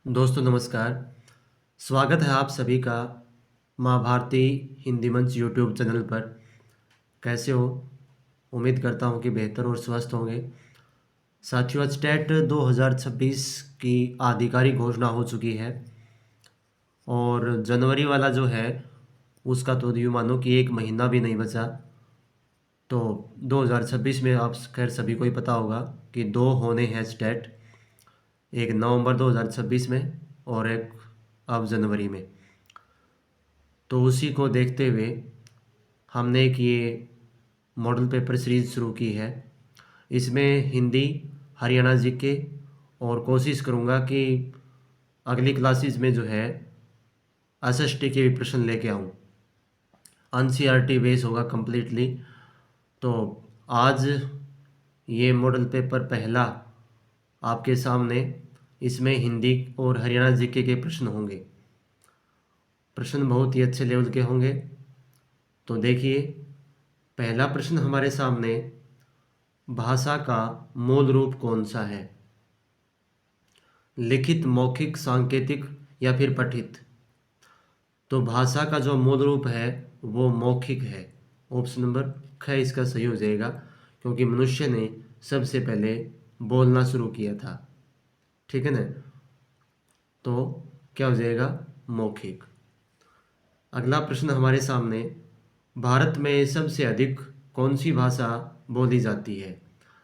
दोस्तों नमस्कार। स्वागत है आप सभी का माँ भारती हिंदी मंच यूट्यूब चैनल पर। कैसे हो? उम्मीद करता हूँ कि बेहतर और स्वस्थ होंगे। साथियों, आज टेट 2026 की आधिकारिक घोषणा हो चुकी है और जनवरी वाला जो है उसका तो यूँ मानो कि एक महीना भी नहीं बचा। तो 2026 में आप खैर सभी को ही पता होगा कि दो होने हैं टेट, एक नवंबर 2026 में और एक अब जनवरी में। तो उसी को देखते हुए हमने एक ये मॉडल पेपर सीरीज़ शुरू की है। इसमें हिंदी, हरियाणा जीके और कोशिश करूँगा कि अगली क्लासेस में जो है एसएसटी के भी प्रश्न लेके आऊँ। एनसीईआरटी बेस होगा कम्प्लीटली। तो आज ये मॉडल पेपर पहला आपके सामने, इसमें हिंदी और हरियाणा जीके के प्रश्न होंगे। प्रश्न बहुत ही अच्छे लेवल के होंगे। तो देखिए, पहला प्रश्न हमारे सामने, भाषा का मूल रूप कौन सा है? लिखित, मौखिक, सांकेतिक या फिर पठित? तो भाषा का जो मूल रूप है वो मौखिक है। ऑप्शन नंबर ख इसका सही हो जाएगा, क्योंकि मनुष्य ने सबसे पहले बोलना शुरू किया था। ठीक है ना? तो क्या हो जाएगा? मौखिक। अगला प्रश्न हमारे सामने, भारत में सबसे अधिक कौन सी भाषा बोली जाती है?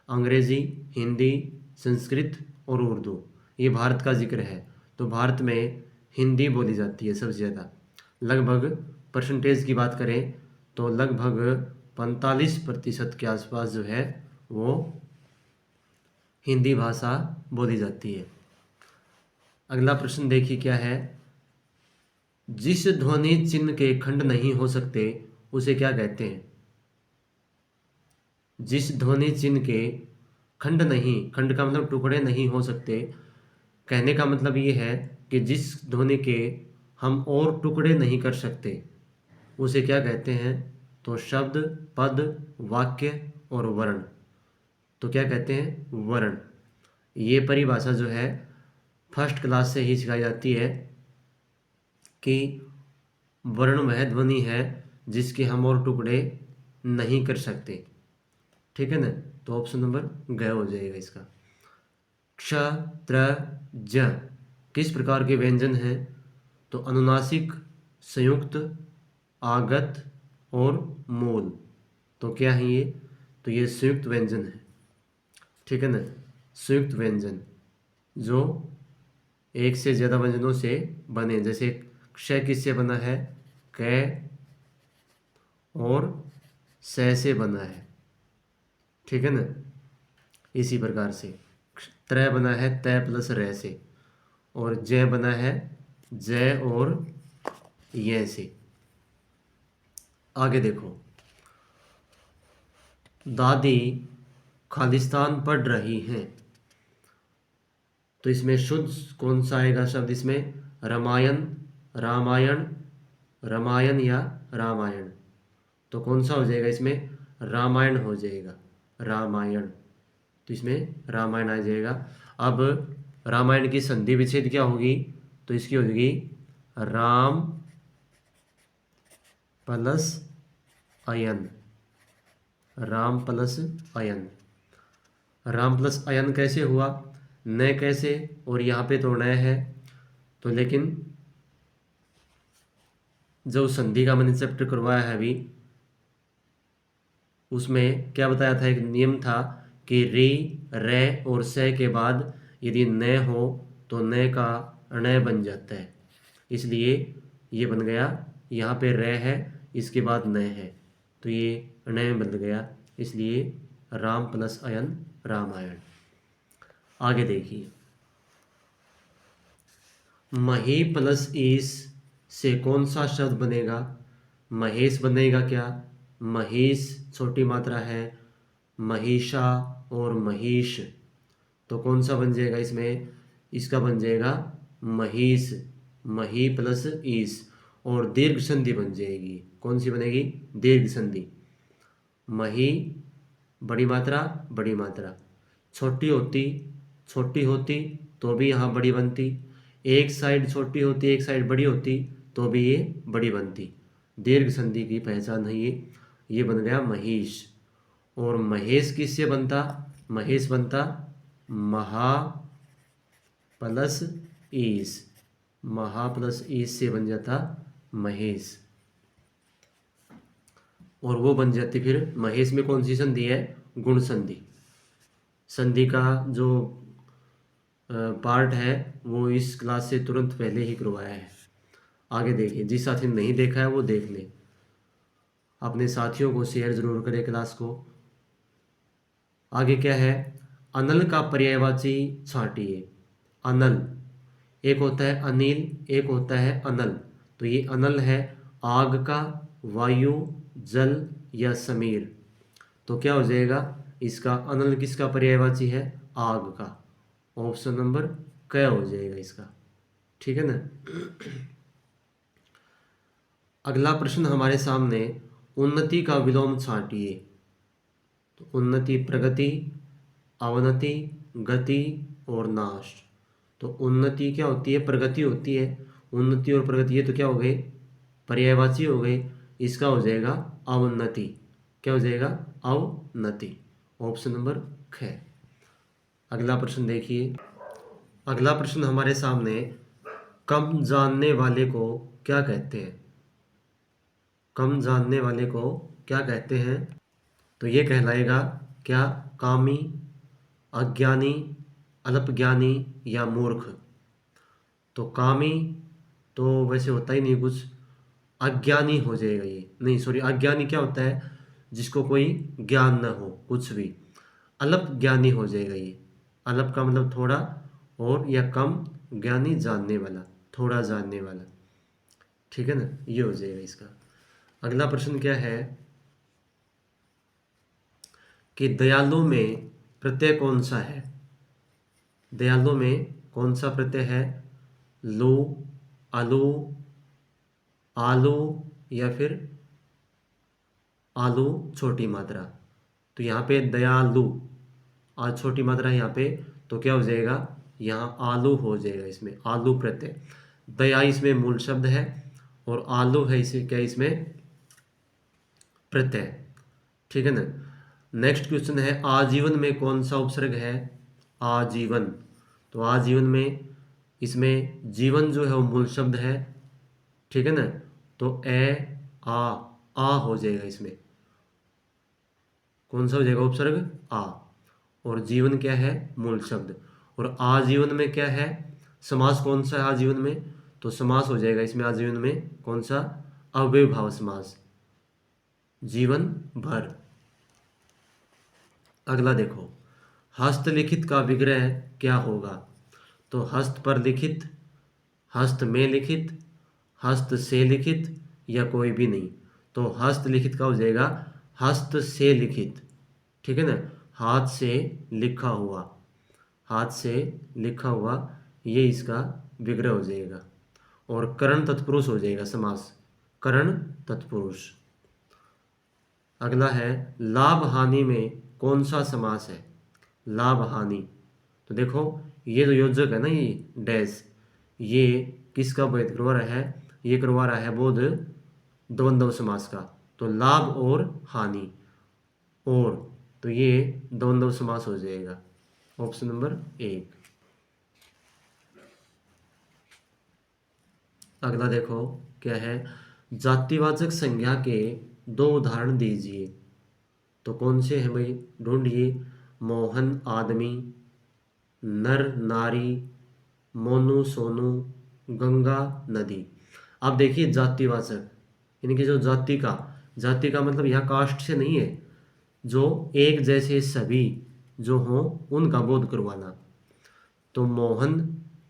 अंग्रेजी, हिंदी, संस्कृत और उर्दू। ये भारत का जिक्र है, तो भारत में हिंदी बोली जाती है सबसे ज़्यादा। लगभग परसेंटेज की बात करें तो लगभग 45% के आसपास जो है वो हिंदी भाषा बोली जाती है। अगला प्रश्न देखिए क्या है, जिस ध्वनि चिन्ह के खंड नहीं हो सकते उसे क्या कहते हैं? जिस ध्वनि चिन्ह के खंड नहीं, खंड का मतलब टुकड़े नहीं हो सकते, कहने का मतलब ये है कि जिस ध्वनि के हम और टुकड़े नहीं कर सकते उसे क्या कहते हैं? तो शब्द, पद, वाक्य और वर्ण। तो क्या कहते हैं? वर्ण। ये परिभाषा जो है फर्स्ट क्लास से ही सिखाई जाती है कि वर्ण वह ध्वनि है जिसके हम और टुकड़े नहीं कर सकते। ठीक है ना? तो ऑप्शन नंबर ग हो जाएगा इसका। क्ष, त्र, ज किस प्रकार के व्यंजन हैं? तो अनुनासिक, संयुक्त, आगत और मूल। तो क्या है ये? तो ये संयुक्त व्यंजन है। ठीक है ना? संयुक्त व्यंजन जो एक से ज़्यादा व्यंजनों से बने, जैसे क्ष किससे बना है? क और स से बना है। ठीक है ना? इसी प्रकार से त्र बना है त प्लस र से, और जय बना है जय और य से। आगे देखो, दादी खालिस्तान पढ़ रही हैं। तो इसमें शुद्ध कौन सा आएगा शब्द? इसमें रामायण, रामायण, रामायण या रामायण। तो कौन सा हो जाएगा इसमें? रामायण हो जाएगा, रामायण। तो इसमें रामायण आ जाएगा। अब रामायण की संधि विच्छेद क्या होगी? तो इसकी हो जाएगी राम प्लस अयन। राम प्लस अयन। राम प्लस अयन कैसे हुआ? न कैसे? और यहाँ पे तो न है। तो लेकिन जो संधि का मैंने चैप्टर करवाया है अभी, उसमें क्या बताया था? एक नियम था कि री, रे और से के बाद यदि न हो तो न का ण बन जाता है। इसलिए ये बन गया, यहाँ पे रे है, इसके बाद न है, तो ये ण बन गया। इसलिए राम प्लस अयन, रामायण। आगे देखिए, मही प्लस ईस से कौन सा शब्द बनेगा? महेश बनेगा क्या? महेश छोटी मात्रा है, महिषा और महिष। तो कौन सा बन जाएगा इसमें? इसका बन जाएगा महिष। मही प्लस ईस, और दीर्घ संधि बन जाएगी। कौन सी बनेगी? दीर्घ संधि। मही बड़ी मात्रा, बड़ी मात्रा, छोटी होती, छोटी होती तो भी यहाँ बड़ी बनती, एक साइड छोटी होती एक साइड बड़ी होती तो भी ये बड़ी बनती। दीर्घ संधि की पहचान है ये बन गया महिष। और महेश किससे बनता? महेश बनता महा प्लस ईस। महा प्लस ईस से बन जाता महेश। और वो बन जाती फिर महेश में कौन सी संधि है? गुण संधि। संधि का जो पार्ट है वो इस क्लास से तुरंत पहले ही करवाया है। आगे देखिए, जिस साथी ने नहीं देखा है वो देख ले। अपने साथियों को शेयर जरूर करें क्लास को। आगे क्या है? अनल का पर्यायवाची छांटिए। अनल, एक होता है अनिल, एक होता है अनल। तो ये अनल है आग का, वायु, जल या समीर। तो क्या हो जाएगा इसका? अनल किसका पर्यायवाची है? आग का। ऑप्शन नंबर क्या हो जाएगा इसका? ठीक है ना। अगला प्रश्न हमारे सामने, उन्नति का विलोम छांटिए। तो उन्नति प्रगति, अवनति, गति और नाश। तो उन्नति क्या होती है? प्रगति होती है। उन्नति और प्रगति ये तो क्या हो गए? पर्यायवाची हो गए। इसका हो जाएगा अवनति। क्या हो जाएगा? अवनति। ऑप्शन नंबर ख। अगला प्रश्न देखिए। अगला प्रश्न हमारे सामने, कम जानने वाले को क्या कहते हैं? कम जानने वाले को क्या कहते हैं? तो ये कहलाएगा क्या? कामी, अज्ञानी, अल्पज्ञानी या मूर्ख। तो कामी तो वैसे होता ही नहीं कुछ, अज्ञानी हो जाएगा ये। नहीं सॉरी, अज्ञानी क्या होता है? जिसको कोई ज्ञान न हो कुछ भी। अल्प ज्ञानी हो जाएगा ये। अल्प का मतलब थोड़ा, और या कम, ज्ञानी जानने वाला, थोड़ा जानने वाला। ठीक है ना, ये हो जाएगा इसका। अगला प्रश्न क्या है कि दयालु में प्रत्यय कौन सा है? दयालु में कौन सा प्रत्यय है? लू, अलू, आलू या फिर आलू छोटी मात्रा। तो यहाँ पे दयालु, आज छोटी मात्रा है यहाँ पे, तो क्या हो जाएगा? यहाँ आलू हो जाएगा। इसमें आलू प्रत्यय। दया इसमें मूल शब्द है और आलू है इसे क्या? इसमें प्रत्यय। ठीक है ना। नेक्स्ट क्वेश्चन है, आजीवन में कौन सा उपसर्ग है? आजीवन। तो आजीवन में इसमें जीवन जो है वो मूल शब्द है। ठीक है ना। तो आ हो जाएगा। इसमें कौन सा हो जाएगा उपसर्ग? आ। और जीवन क्या है? मूल शब्द। और आजीवन में क्या है? समास कौन सा है आजीवन में? तो समास हो जाएगा इसमें आजीवन में कौन सा? अव्ययभाव समास, जीवन भर। अगला देखो, हस्तलिखित का विग्रह क्या होगा? तो हस्त पर लिखित, हस्त में लिखित, हस्त से लिखित या कोई भी नहीं। तो हस्त लिखित का हो जाएगा हस्त से लिखित। ठीक है ना, हाथ से लिखा हुआ, हाथ से लिखा हुआ, ये इसका विग्रह हो जाएगा। और करण तत्पुरुष हो जाएगा समास, करण तत्पुरुष। अगला है, लाभ हानि में कौन सा समास है? लाभ हानि। तो देखो ये जो योजक है ना, ये डैश, ये किसका बोध करवा रहा है? ये करवा रहा है बोध द्वंद्व समास का। तो लाभ और हानि, और तो ये द्वंद्व समास हो जाएगा। Option number 1। अगला देखो क्या है, जातिवाचक संज्ञा के 2 उदाहरण दीजिए। तो कौन से हैं भाई? ढूंढिए। मोहन आदमी, नर नारी, मोनू सोनू, गंगा नदी। अब देखिए जातिवाचक, इनकी जो जाति का मतलब यहाँ कास्ट से नहीं है, जो एक जैसे सभी जो हों उनका बोध करवाना। तो मोहन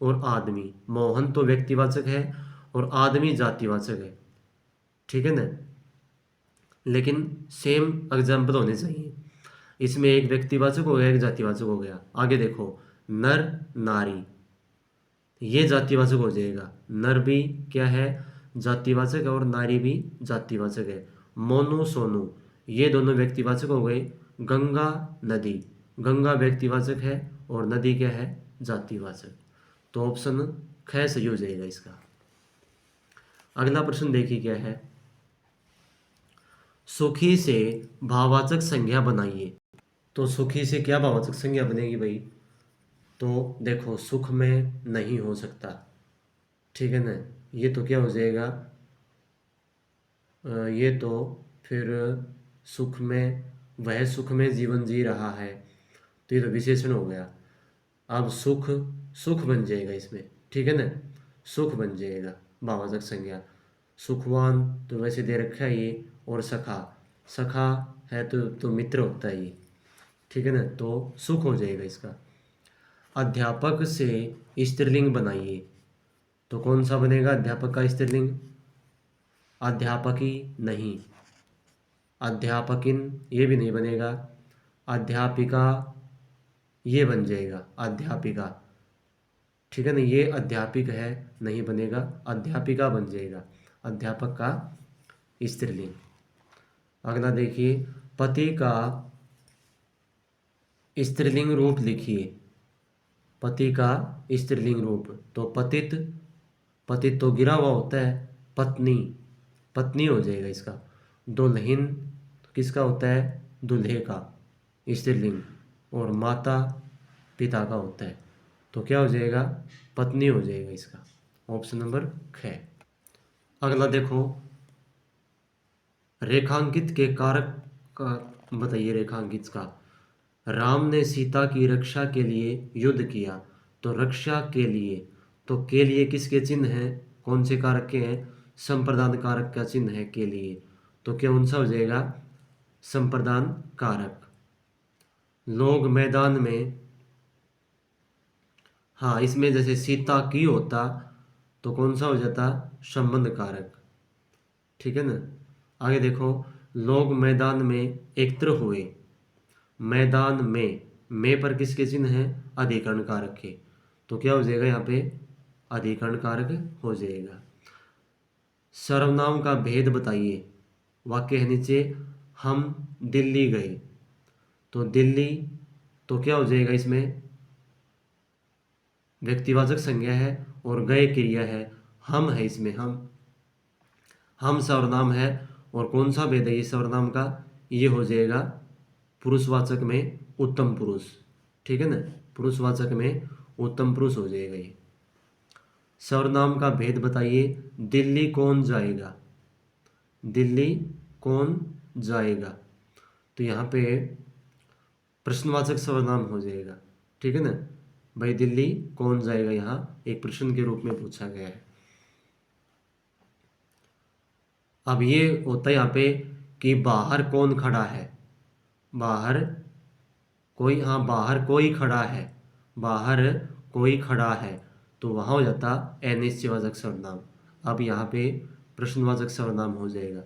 और आदमी, मोहन तो व्यक्तिवाचक है और आदमी जातिवाचक है। ठीक है ना, लेकिन सेम एग्जाम्पल होने चाहिए। इसमें एक व्यक्तिवाचक हो गया, एक जातिवाचक हो गया। आगे देखो, नर नारी, ये जातिवाचक हो जाएगा। नर भी क्या है? जातिवाचक है, और नारी भी जातिवाचक है। मोनू सोनू, ये दोनों व्यक्तिवाचक हो गए। गंगा नदी, गंगा व्यक्तिवाचक है और नदी क्या है? जातिवाचक। तो ऑप्शन ख सही हो जाएगा इसका। अगला प्रश्न देखिए क्या है। सुखी से भाववाचक संज्ञा बनाइए। तो सुखी से क्या भाववाचक संज्ञा बनेगी भाई? तो देखो, सुख में नहीं हो सकता, ठीक है ना। ये तो क्या हो जाएगा, ये तो फिर सुख में, वह सुख में जीवन जी रहा है, तो ये तो विशेषण हो गया। अब सुख, सुख बन जाएगा इसमें, ठीक है ना, सुख बन जाएगा भाववाचक संज्ञा। सुखवान तो वैसे दे रखा है ये, और सखा, सखा है तो मित्र होता है ये, ठीक है ना, तो सुख हो जाएगा इसका। अध्यापक से स्त्रीलिंग बनाइए। तो कौन सा बनेगा अध्यापक का स्त्रीलिंग? अध्यापकी नहीं, अध्यापकिन ये भी नहीं बनेगा, अध्यापिका ये बन जाएगा, अध्यापिका, ठीक है ना, ये अध्यापिक है नहीं बनेगा, अध्यापिका बन जाएगा, अध्यापक का स्त्रीलिंग। अगला देखिए, पति का स्त्रीलिंग रूप लिखिए। पति का स्त्रीलिंग रूप, तो पतित, पतित तो गिरा हुआ होता है, पत्नी, पत्नी हो जाएगा इसका। दुल्हन किसका होता है? दूल्हे का स्त्रीलिंग, और माता पिता का होता है, तो क्या हो जाएगा? पत्नी हो जाएगा इसका, ऑप्शन नंबर ख। अगला देखो, रेखांकित के कारक का बताइए। रेखांकित का, राम ने सीता की रक्षा के लिए युद्ध किया। तो रक्षा के लिए, तो के लिए किसके चिन्ह हैं? कौन से कारक के हैं? संप्रदान कारक का चिन्ह है के लिए, तो क्या कौन सा हो जाएगा? संप्रदान कारक। लोग मैदान में, हाँ इसमें जैसे सीता की होता तो कौन सा हो जाता? संबंध कारक, ठीक है ना। आगे देखो, लोग मैदान में एकत्र हुए। मैदान में पर किसके चिन्ह हैं? अधिकरण कारक के, तो क्या हो जाएगा यहाँ पे? अधिकरण कारक हो जाएगा। सर्वनाम का भेद बताइए। वाक्य है नीचे, हम दिल्ली गए। तो दिल्ली, तो क्या हो जाएगा इसमें? व्यक्तिवाचक संज्ञा है और गए क्रिया है, हम है इसमें, हम सर्वनाम है। और कौन सा भेद है ये सर्वनाम का? ये हो जाएगा पुरुषवाचक में उत्तम पुरुष, ठीक है ना, पुरुषवाचक में उत्तम पुरुष हो जाएगा ये। सर्वनाम का भेद बताइए। दिल्ली कौन जाएगा? दिल्ली कौन जाएगा, तो यहाँ पे प्रश्नवाचक सर्वनाम हो जाएगा, ठीक है ना। भाई दिल्ली कौन जाएगा, यहाँ एक प्रश्न के रूप में पूछा गया है। अब ये होता है यहाँ पे कि बाहर कौन खड़ा है? बाहर कोई, हाँ बाहर कोई खड़ा है, बाहर कोई खड़ा है, तो वहाँ हो जाता अनिश्चयवाचक सर्वनाम। अब यहाँ पे प्रश्नवाचक सर्वनाम हो जाएगा।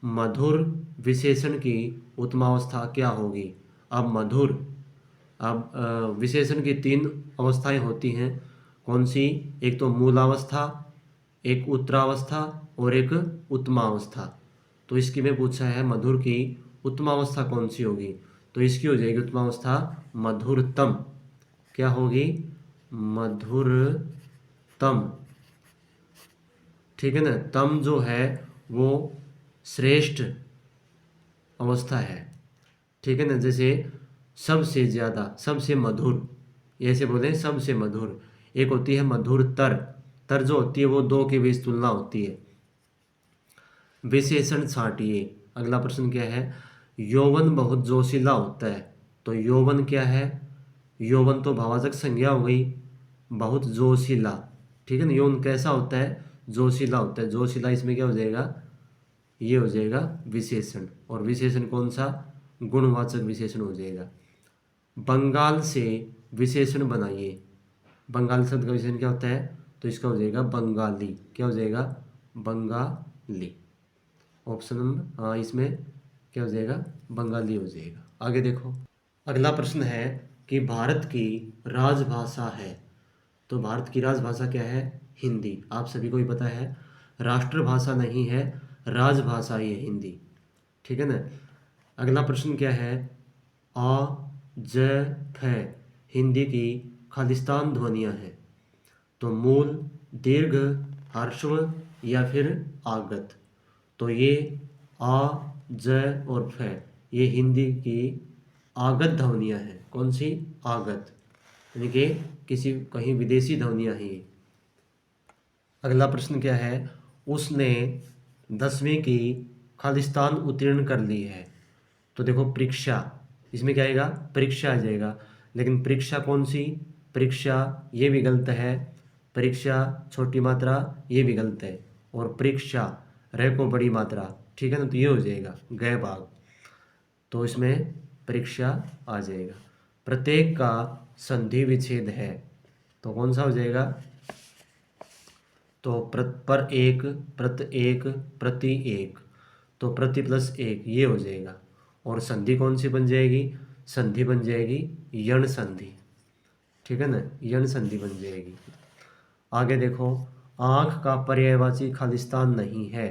मधुर विशेषण की उत्तमावस्था क्या होगी? अब मधुर, अब विशेषण की तीन अवस्थाएं होती हैं, कौन सी? एक तो मूलावस्था, एक उत्तरावस्था और एक उत्तमावस्था। तो इसकी में पूछा है मधुर की उत्तमावस्था कौन सी होगी, तो इसकी हो जाएगी उत्तमावस्था मधुरतम। क्या होगी? मधुरतम, ठीक है ना। तम जो है वो श्रेष्ठ अवस्था है, ठीक है ना। जैसे सबसे ज़्यादा, सबसे मधुर, ऐसे बोले सबसे मधुर। एक होती है मधुरतर, तर जो होती है वो दो के बीच तुलना होती है। विशेषण छांटिए। अगला प्रश्न क्या है? यौवन बहुत जोशीला होता है। तो यौवन क्या है? यौवन तो भाववाचक संज्ञा हो गई, बहुत जोशीला, ठीक है ना। यौवन कैसा होता है? जोशीला होता है। जोशीला इसमें क्या हो जाएगा? ये हो जाएगा विशेषण, और विशेषण कौन सा? गुणवाचक विशेषण हो जाएगा। बंगाल से विशेषण बनाइए। बंगाल शब्द का विशेषण क्या होता है? तो इसका हो जाएगा बंगाली। क्या हो जाएगा? बंगाली, ऑप्शन नंबर, हाँ इसमें क्या हो जाएगा? बंगाली हो जाएगा। आगे देखो, अगला प्रश्न है कि भारत की राजभाषा है। तो भारत की राजभाषा क्या है? हिंदी, आप सभी को ही पता है। राष्ट्रभाषा नहीं है, राजभाषा ही है हिंदी, ठीक है ना। अगला प्रश्न क्या है? अ ज फ हिंदी की खालिस्तान ध्वनियाँ हैं। तो मूल, दीर्घ, ह्रस्व या फिर आगत। तो ये आ, ज और फ ये हिंदी की आगत ध्वनियाँ हैं। कौन सी? आगत, यानी कि किसी कहीं विदेशी ध्वनियाँ हैं ये। अगला प्रश्न क्या है? उसने 10वीं की खालिस्तान उत्तीर्ण कर ली है। तो देखो परीक्षा, इसमें क्या आएगा? परीक्षा आ जाएगा। लेकिन परीक्षा कौन सी? परीक्षा ये भी गलत है। परीक्षा छोटी मात्रा ये भी गलत है। और परीक्षा रह को बड़ी मात्रा, ठीक है ना, तो ये हो जाएगा गए भाग। तो इसमें परीक्षा आ जाएगा। प्रत्येक का संधि विच्छेद है, तो कौन सा हो जाएगा? तो पर एक, प्रत एक, प्रति एक, तो प्रति प्लस एक ये हो जाएगा। और संधि कौन सी बन जाएगी? संधि बन जाएगी यण संधि, ठीक है ना, यण संधि बन जाएगी। आगे देखो, आँख का पर्यायवाची खालिस्तान नहीं है।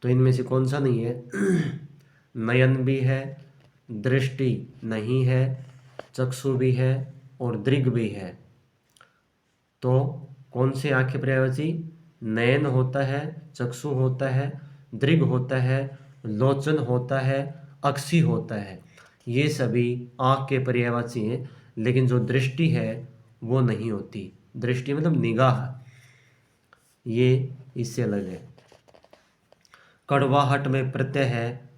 तो इनमें से कौन सा नहीं है? नयन भी है, दृष्टि नहीं है, चक्षु भी है और दृग भी है। तो कौन से आँख के पर्यायवाची? नयन होता है, चक्षु होता है, दृग होता है, लोचन होता है, अक्षी होता है। ये सभी आँख के पर्यायवाची हैं। लेकिन जो दृष्टि है वो नहीं होती। दृष्टि मतलब निगाह, ये इससे अलग है। कड़वाहट में प्रत्यय है,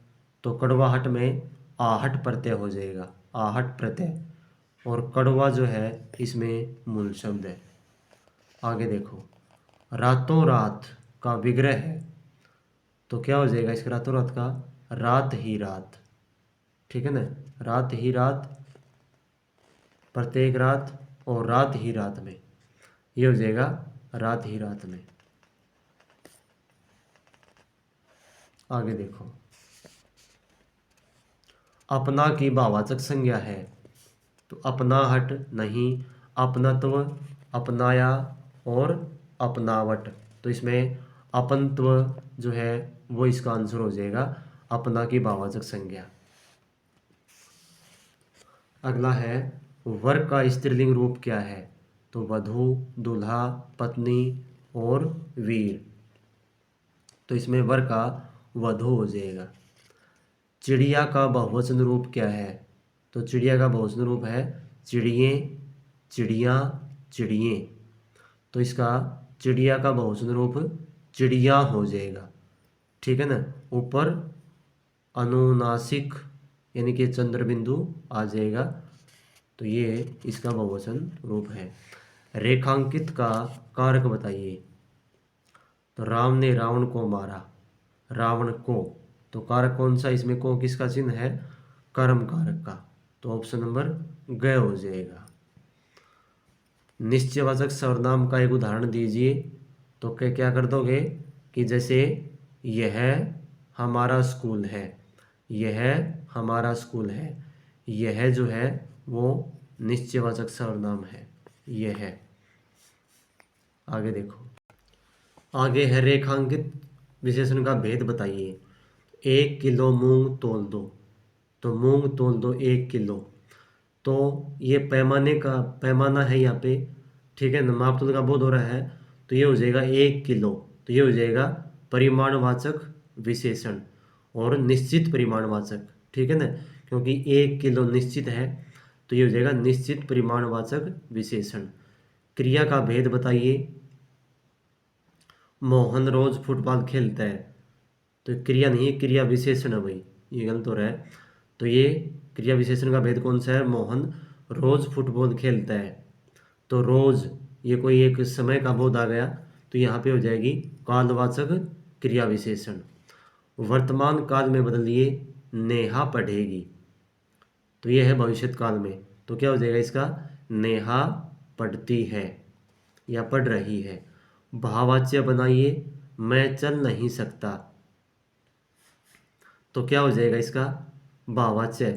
तो कड़वाहट में आहट प्रत्यय हो जाएगा, आहट प्रत्यय। और कड़वा जो है इसमें मूल शब्द है। आगे देखो, रातों रात का विग्रह है, तो क्या हो जाएगा इसका रातों रात का? रात ही रात, ठीक है ना, रात ही रात, प्रत्येक रात और रात ही रात में, ये हो जाएगा रात ही रात में। आगे देखो, अपना की भाववाचक संज्ञा है, तो अपनाहट नहीं, अपनत्व, अपनाया और अपनावट। तो इसमें अपनत्व जो है वो इसका आंसर हो जाएगा, अपना की भाववाचक संज्ञा। अगला है, वर का स्त्रीलिंग रूप क्या है? तो वधू, दूल्हा, पत्नी और वीर। तो इसमें वर का वधू हो जाएगा। चिड़िया का बहुवचन रूप क्या है? तो चिड़िया का बहुवचन रूप है चिड़िये, चिड़िया, चिड़िये। तो इसका चिड़िया का बहुवचन रूप चिड़िया हो जाएगा, ठीक है ना। ऊपर अनुनासिक यानी कि चंद्र बिंदु आ जाएगा, तो ये इसका बहुवचन रूप है। रेखांकित का कारक बताइए। तो राम ने रावण को मारा, रावण को, तो कारक कौन सा? इसमें को किसका चिन्ह है? कर्म कारक का, तो ऑप्शन नंबर ग हो जाएगा। निश्चयवाचक सर्वनाम का एक उदाहरण दीजिए। तो क्या क्या कर दोगे कि जैसे यह हमारा स्कूल है, यह हमारा स्कूल है, यह जो है वो निश्चयवाचक सर्वनाम है, यह है। आगे देखो, आगे है रेखांकित विशेषण का भेद बताइए। 1 किलो मूंग तोल दो, तो मूंग तोल दो 1 किलो, तो ये पैमाने का पैमाना है यहाँ पे, ठीक है ना, मापतोल का बोध हो रहा है, तो ये हो जाएगा 1 किलो, तो ये हो जाएगा परिमाणवाचक विशेषण और निश्चित परिमाणवाचक, ठीक है ना, क्योंकि 1 किलो निश्चित है, तो ये हो जाएगा निश्चित परिमाणवाचक विशेषण। क्रिया का भेद बताइए। मोहन रोज फुटबॉल खेलता है, तो क्रिया नहीं है, क्रिया विशेषण है भाई, ये गलत हो रहा है। तो ये क्रिया विशेषण का भेद कौन सा है? मोहन रोज फुटबॉल खेलता है, तो रोज ये कोई एक समय का बोध आ गया, तो यहाँ पे हो जाएगी कालवाचक क्रिया विशेषण। वर्तमान काल में बदलिए, नेहा पढ़ेगी, तो ये है भविष्य काल में, तो क्या हो जाएगा इसका? नेहा पढ़ती है या पढ़ रही है। भाववाच्य बनाइए, मैं चल नहीं सकता, तो क्या हो जाएगा इसका? भाववाच्य,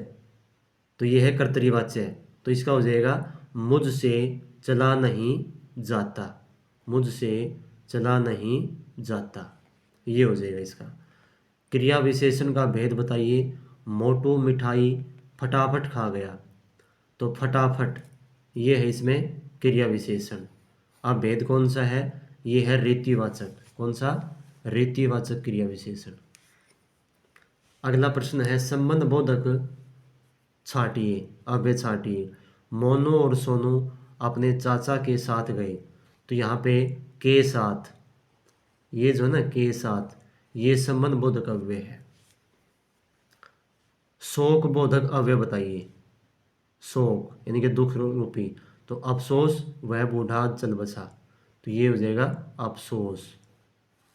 तो ये है कर्तरीवाच्य, तो इसका हो जाएगा मुझसे चला नहीं जाता, मुझसे चला नहीं जाता, ये हो जाएगा इसका। क्रिया विशेषण का भेद बताइए। मोटू मिठाई फटाफट खा गया, तो फटाफट ये है इसमें क्रिया विशेषण, अब भेद कौन सा है? ये है रीतिवाचक। कौन सा? रीतिवाचक क्रिया विशेषण। अगला प्रश्न है संबंध बोधक छांटिए, अव्यय छांटिए। मोनू और सोनू अपने चाचा के साथ गए। तो यहाँ पे के साथ, ये जो है ना के साथ, ये संबंध बोधक अव्यय है। शोक बोधक अव्यय बताइए। शोक यानी कि दुख रूपी। तो अफसोस वह बूढ़ा चल बसा। तो ये हो जाएगा अफसोस,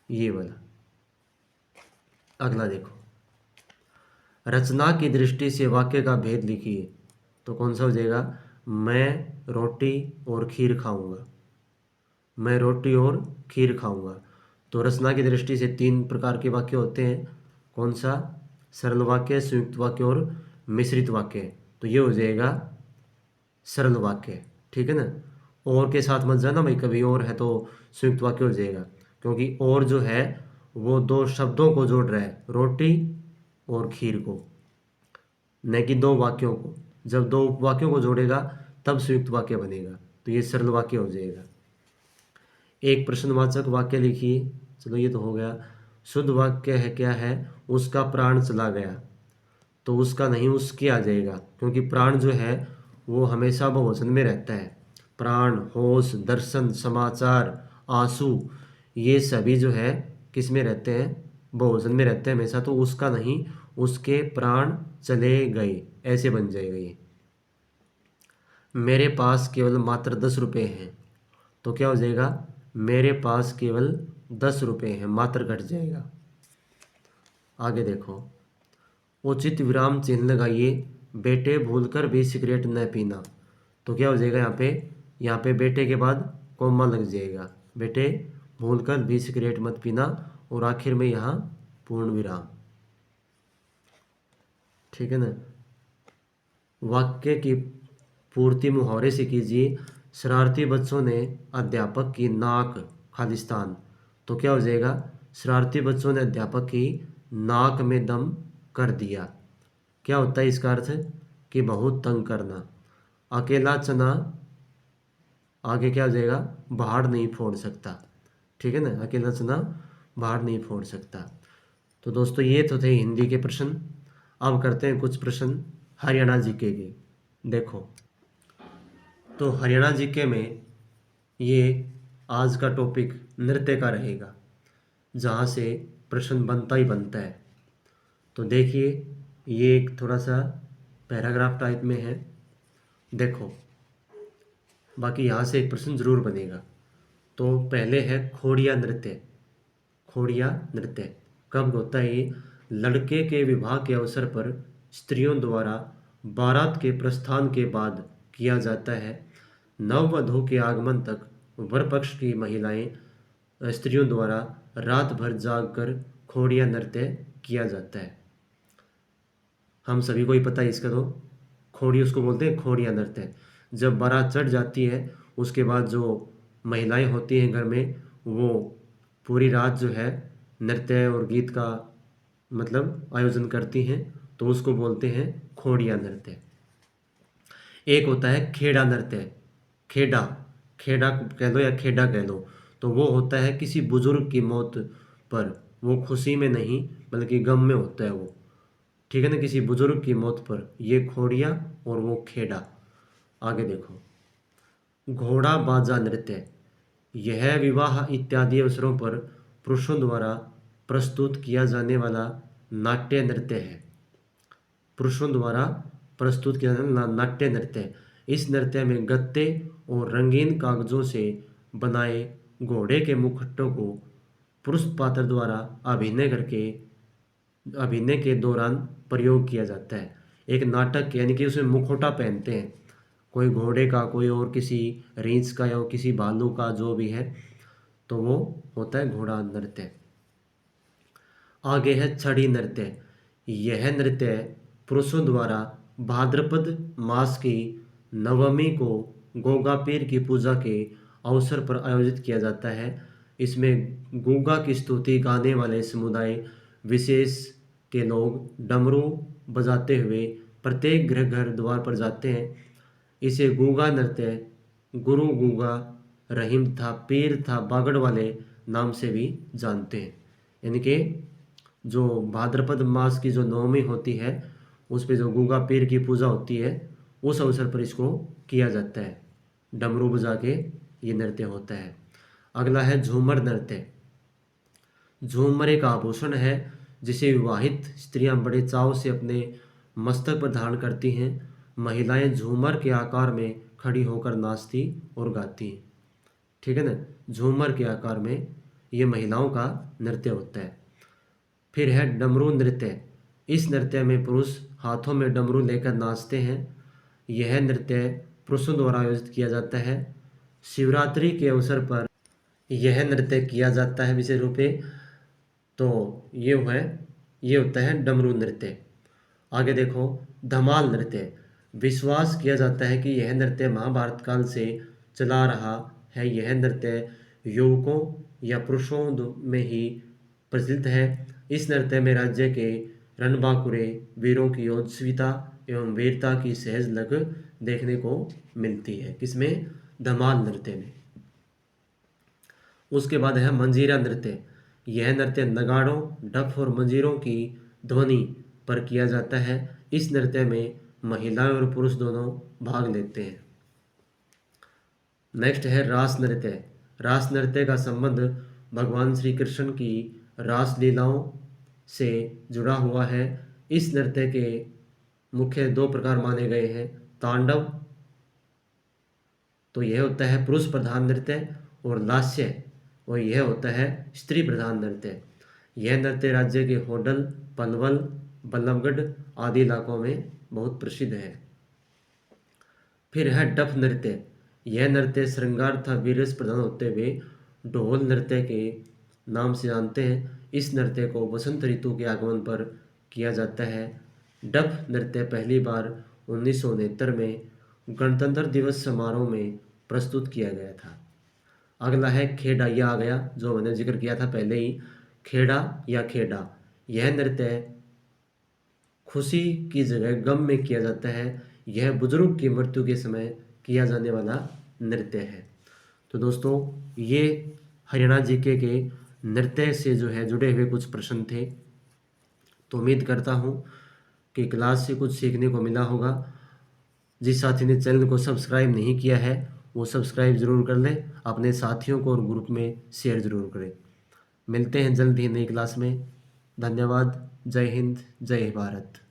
ये वाला। अगला देखो, रचना की दृष्टि से वाक्य का भेद लिखिए। तो कौन सा हो जाएगा? मैं रोटी और खीर खाऊंगा। मैं रोटी और खीर खाऊंगा। तो रचना की दृष्टि से तीन प्रकार के वाक्य होते हैं। कौन सा? सरल वाक्य, संयुक्त वाक्य और मिश्रित वाक्य। तो ये हो जाएगा सरल वाक्य, ठीक है ना। और के साथ मत जाना भाई, कभी और है तो संयुक्त वाक्य हो जाएगा, क्योंकि और जो है वो दो शब्दों को जोड़ रहा है, रोटी और खीर को, न कि दो वाक्यों को। जब दो वाक्यों को जोड़ेगा तब संयुक्त वाक्य बनेगा। तो ये सरल वाक्य हो जाएगा। एक प्रश्नवाचक वाक्य लिखिए। चलो ये तो हो गया। शुद्ध वाक्य है क्या है? उसका प्राण चला गया। तो उसका नहीं, उसके आ जाएगा, क्योंकि प्राण जो है वो हमेशा बहुवचन में रहता है। प्राण, होश, दर्शन, समाचार, आंसू, ये सभी जो है किस में रहते हैं? बहुवचन में रहते हैं हमेशा। तो उसका नहीं, उसके प्राण चले गए, ऐसे बन जाएगा ये। मेरे पास केवल मात्र 10 रुपये हैं। तो क्या हो जाएगा? मेरे पास केवल 10 रुपये हैं, मात्र घट जाएगा। आगे देखो, उचित विराम चिन्ह लगाइए। बेटे भूलकर भी सिगरेट न पीना। तो क्या हो जाएगा? यहाँ पे बेटे के बाद कॉमा लग जाएगा। बेटे भूलकर भी सिगरेट मत पीना, और आखिर में यहाँ पूर्ण विराम, ठीक है ना। वाक्य की पूर्ति मुहावरे से कीजिए। शरारती बच्चों ने अध्यापक की नाक खालिस्तान। तो क्या हो जाएगा? शरारती बच्चों ने अध्यापक की नाक में दम कर दिया। क्या होता है इसका अर्थ? कि बहुत तंग करना। अकेला चना, आगे क्या हो जाएगा? पहाड़ नहीं फोड़ सकता, ठीक है ना। अकेला चना पहाड़ नहीं फोड़ सकता। तो दोस्तों ये तो थे हिंदी के प्रश्न। अब करते हैं कुछ प्रश्न हरियाणा जीके के। देखो, तो हरियाणा जीके में ये आज का टॉपिक नृत्य का रहेगा, जहाँ से प्रश्न बनता ही बनता है। तो देखिए, ये एक थोड़ा सा पैराग्राफ टाइप में है। देखो, बाकी यहाँ से एक प्रश्न जरूर बनेगा। तो पहले है खोड़िया नृत्य। खोड़िया नृत्य कब होता है? ये लड़के के विवाह के अवसर पर स्त्रियों द्वारा बारात के प्रस्थान के बाद किया जाता है। नववधू के आगमन तक वर पक्ष की महिलाएं स्त्रियों द्वारा रात भर जाग कर खोड़िया नृत्य किया जाता है। हम सभी को ही पता है इसका। तो खोड़ी उसको बोलते हैं, खोड़िया नृत्य। जब बारात चढ़ जाती है उसके बाद जो महिलाएं होती हैं घर में, वो पूरी रात जो है नृत्य और गीत का मतलब आयोजन करती हैं। तो उसको बोलते हैं खोड़िया नृत्य। एक होता है खेड़ा नृत्य। खेड़ा, खेड़ा कह लो या खेड़ा कह लो। तो वो होता है किसी बुजुर्ग की मौत पर, वो खुशी में नहीं बल्कि गम में होता है वो, ठीक है ना, किसी बुजुर्ग की मौत पर। ये खोड़िया और वो खेड़ा। आगे देखो, घोड़ा बाजा नृत्य। यह विवाह इत्यादि अवसरों पर पुरुषों द्वारा प्रस्तुत किया जाने वाला नाट्य नृत्य है। पुरुषों द्वारा प्रस्तुत किया जाने वाला नाट्य नृत्य। इस नृत्य में गत्ते और रंगीन कागजों से बनाए घोड़े के मुखट्टों को पुरुष पात्र द्वारा अभिनय के दौरान प्रयोग किया जाता है। एक नाटक यानी कि उसमें मुखौटा पहनते हैं, कोई घोड़े का, कोई और किसी रींछ का या किसी भालू का, जो भी है, तो वो होता है घोड़ा नृत्य। आगे है छड़ी नृत्य। यह नृत्य पुरुषों द्वारा भाद्रपद मास की नवमी को गोगा पीर की पूजा के अवसर पर आयोजित किया जाता है। इसमें गोगा की स्तुति गाने वाले समुदाय विशेष के लोग डमरू बजाते हुए प्रत्येक घर द्वार पर जाते हैं। इसे गूगा नृत्य, गुरु गूगा रहीम तथा पीर तथा बागड़ वाले नाम से भी जानते हैं। यानी कि जो भाद्रपद मास की जो नवमी होती है उस पे जो गूगा पीर की पूजा होती है उस अवसर पर इसको किया जाता है। डमरू बजा के ये नृत्य होता है। अगला है झूमर नृत्य। झूमर एक आभूषण है जिसे विवाहित स्त्रियां बड़े चाव से अपने मस्तक पर धारण करती हैं। महिलाएं झूमर के आकार में खड़ी होकर नाचती और गाती हैं। ठीक है ना, झूमर के आकार में ये महिलाओं का नृत्य होता है। फिर है डमरू नृत्य। इस नृत्य में पुरुष हाथों में डमरू लेकर नाचते हैं। यह नृत्य पुरुषों द्वारा आयोजित किया जाता है। शिवरात्रि के अवसर पर यह नृत्य किया जाता है विशेष रूप से। तो ये होता है डमरू नृत्य। आगे देखो, धमाल नृत्य। विश्वास किया जाता है कि यह नृत्य महाभारत काल से चला रहा है। यह नृत्य युवकों या पुरुषों में ही प्रचलित है। इस नृत्य में राज्य के रणबांकुरे वीरों की ओजस्विता एवं वीरता की सहज लग देखने को मिलती है। किसमें? धमाल नृत्य में। उसके बाद है मंजीरा नृत्य। यह नृत्य नगाड़ों, डफ और मंजीरों की ध्वनि पर किया जाता है। इस नृत्य में महिलाएं और पुरुष दोनों भाग लेते हैं। नेक्स्ट है रास नृत्य। रास नृत्य का संबंध भगवान श्री कृष्ण की रास लीलाओं से जुड़ा हुआ है। इस नृत्य के मुख्य दो प्रकार माने गए हैं। तांडव, तो यह होता है पुरुष प्रधान नृत्य, और लास्य, और यह होता है स्त्री प्रधान नृत्य। यह नृत्य राज्य के होडल, पलवल, बल्लभगढ़ आदि इलाकों में बहुत प्रसिद्ध है। फिर है डफ नृत्य। यह नृत्य श्रृंगार तथा वीररस प्रधान होते हुए ढोल नृत्य के नाम से जानते हैं। इस नृत्य को वसंत ऋतु के आगमन पर किया जाता है। डफ नृत्य पहली बार 1969 में गणतंत्र दिवस समारोह में प्रस्तुत किया गया था। अगला है खेड़ा। यह आ गया जो मैंने जिक्र किया था पहले ही, खेड़ा या खेड़ा। यह नृत्य खुशी की जगह गम में किया जाता है। यह बुजुर्ग की मृत्यु के समय किया जाने वाला नृत्य है। तो दोस्तों, ये हरियाणा जीके के नृत्य से जो है जुड़े हुए कुछ प्रश्न थे। तो उम्मीद करता हूँ कि क्लास से कुछ सीखने को मिला होगा। जिस साथी ने चैनल को सब्सक्राइब नहीं किया है वो सब्सक्राइब ज़रूर कर लें, अपने साथियों को और ग्रुप में शेयर ज़रूर करें। मिलते हैं जल्द ही नई क्लास में। धन्यवाद। जय हिंद, जय भारत।